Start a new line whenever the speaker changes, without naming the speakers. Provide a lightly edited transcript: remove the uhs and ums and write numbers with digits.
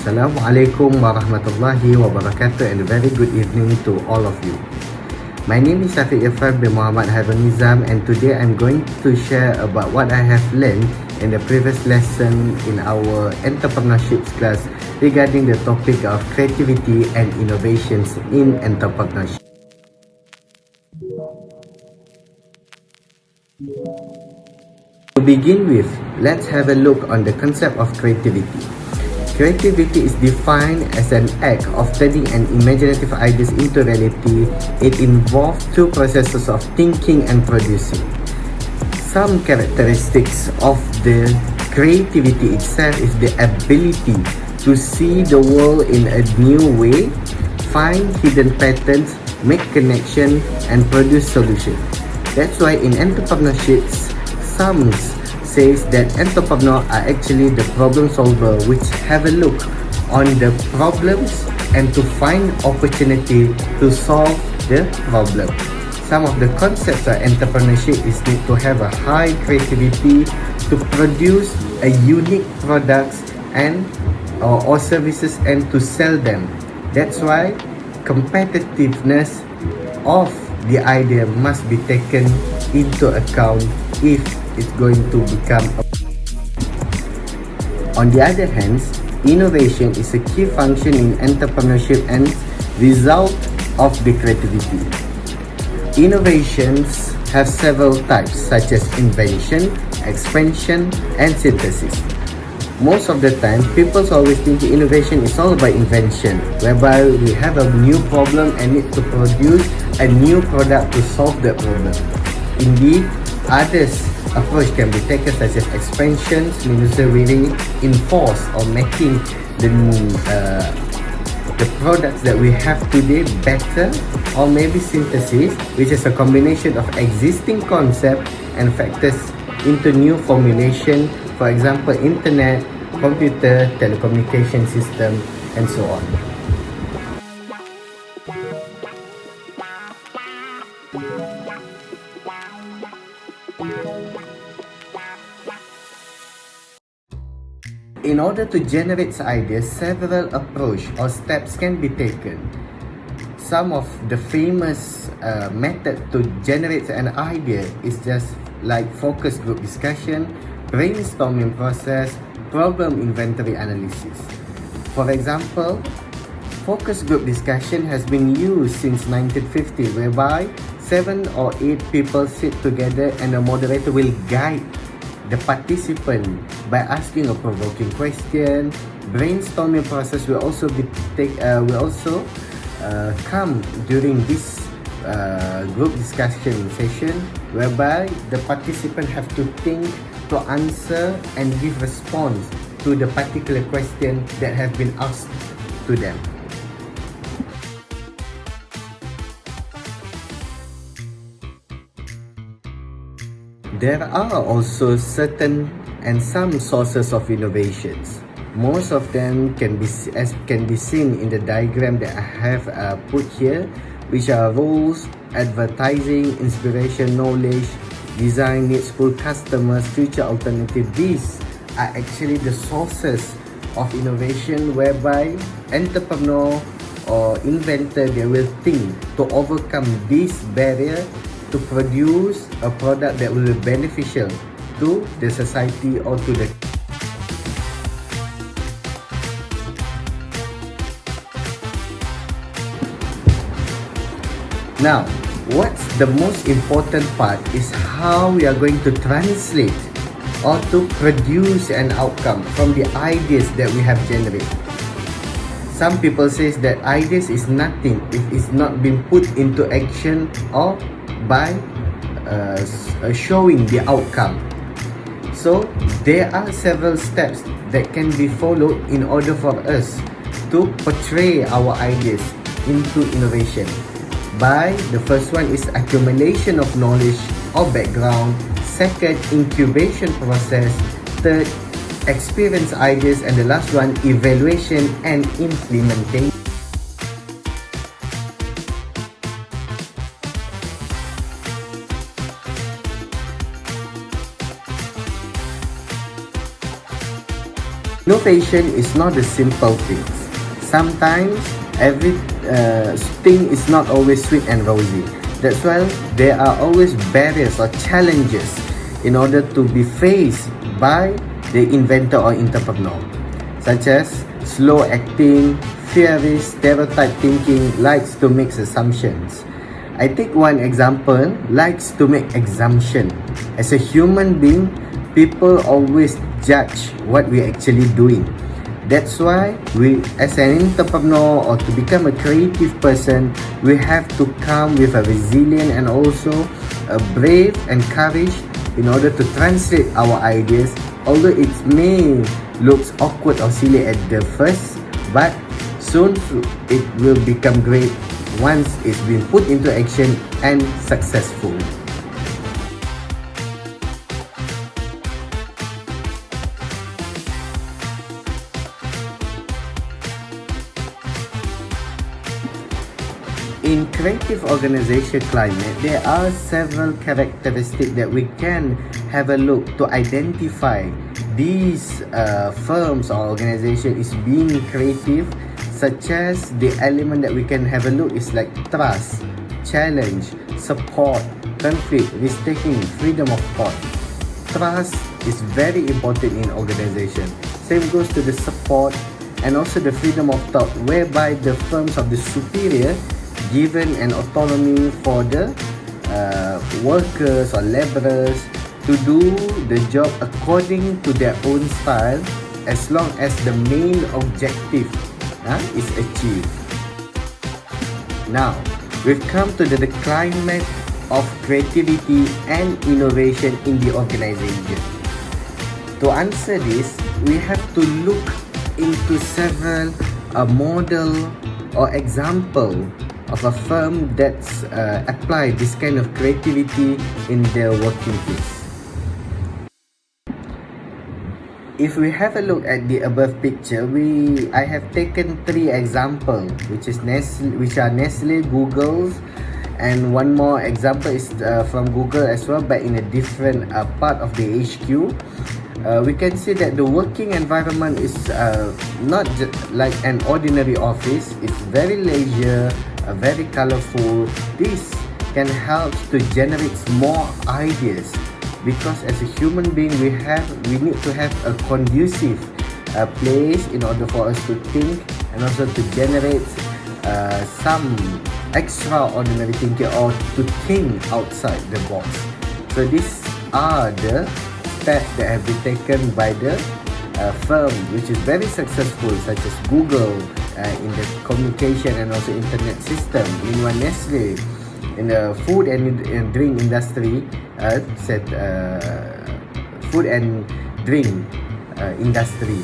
Assalamualaikum warahmatullahi wabarakatuh and a very good evening to all of you. My name is Shafiq Irfan bin Muhammad Harun Nizam, and today I'm going to share about what I have learned in the previous lesson in our entrepreneurship class regarding the topic of creativity and innovations in entrepreneurship. To begin with, let's have a look on the concept of creativity. Creativity is defined as an act of turning an imaginative ideas into reality. It involves two processes of thinking and producing. Some characteristics of the creativity itself is the ability to see the world in a new way, find hidden patterns, make connection, and produce solutions. That's why in entrepreneurships, some says that entrepreneurs are actually the problem solver, which have a look on the problems and to find opportunity to solve the problem. Some of the concepts of entrepreneurship is need to have a high creativity to produce a unique products and or services and to sell them. That's why competitiveness of the idea must be taken into account if it's going to become On the other hand, innovation is a key function in entrepreneurship and result of the creativity. Innovations have several types such as invention, expansion, and synthesis. Most of the time, people always think innovation is all about invention, whereby we have a new problem and need to produce a new product to solve that problem. Indeed, others approach can be taken such as expansion, means really enforce or making the products that we have today better, or maybe synthesis, which is a combination of existing concept and factors into new formulation, for example internet, computer, telecommunication system, and so on. In order to generate ideas, several approach or steps can be taken. Some of the famous method to generate an idea is just like focus group discussion, brainstorming process, problem inventory analysis. For example, focus group discussion has been used since 1950, whereby 7 or 8 people sit together and a moderator will guide the participant by asking a provoking question. Brainstorming process will also come during this group discussion session, whereby the participant have to think to answer and give response to the particular question that have been asked to them. There are also certain and some sources of innovations. Most of them can be seen in the diagram that I have put here, which are roles, advertising, inspiration, knowledge, design, needs, pull customers, future alternative. These are actually the sources of innovation, whereby entrepreneur or inventor, they will think to overcome this barrier to produce a product that will be beneficial to the society or to the Now, what's the most important part is how we are going to translate or to produce an outcome from the ideas that we have generated. Some people say that ideas is nothing if it's not been put into action or by showing the outcome. So there are several steps that can be followed in order for us to portray our ideas into innovation. The first one is accumulation of knowledge or background. Second, incubation process. Third, experience ideas. And the last one, evaluation and implementation. Innovation is not a simple thing. Sometimes every thing is not always sweet and rosy. That's why there are always barriers or challenges in order to be faced by the inventor or entrepreneur, such as slow acting, fear-based, stereotype thinking, likes to make assumptions. I take one example, likes to make assumption. As a human being, people always judge what we're actually doing. That's why we, as an entrepreneur or to become a creative person, we have to come with a resilient and also a brave and courage in order to translate our ideas. Although it may look awkward or silly at the first, but soon it will become great once it's been put into action and successful. In creative organization climate, there are several characteristics that we can have a look to identify these firms or organization is being creative, such as the element that we can have a look is like trust, challenge, support, conflict, risk-taking, freedom of thought. Trust is very important in organization. Same goes to the support and also the freedom of thought, whereby the firms of the superior given an autonomy for the workers or laborers to do the job according to their own style, as long as the main objective is achieved. Now, we've come to the climate of creativity and innovation in the organization. To answer this, we have to look into several model or example of a firm that's apply this kind of creativity in their working place. If we have a look at the above picture, I have taken 3 examples, which are Nestle, Google's, and one more example is from Google as well, but in a different part of the HQ. We can see that the working environment is not just like an ordinary office. It's very leisure, very colorful. This can help to generate more ideas, because as a human being we need to have a conducive place in order for us to think and also to generate some extraordinary thinking or to think outside the box. So these are the steps that have been taken by the firm which is very successful, such as Google in the communication and also internet system. Meanwhile, Nestle in the food and drink industry, food and drink industry.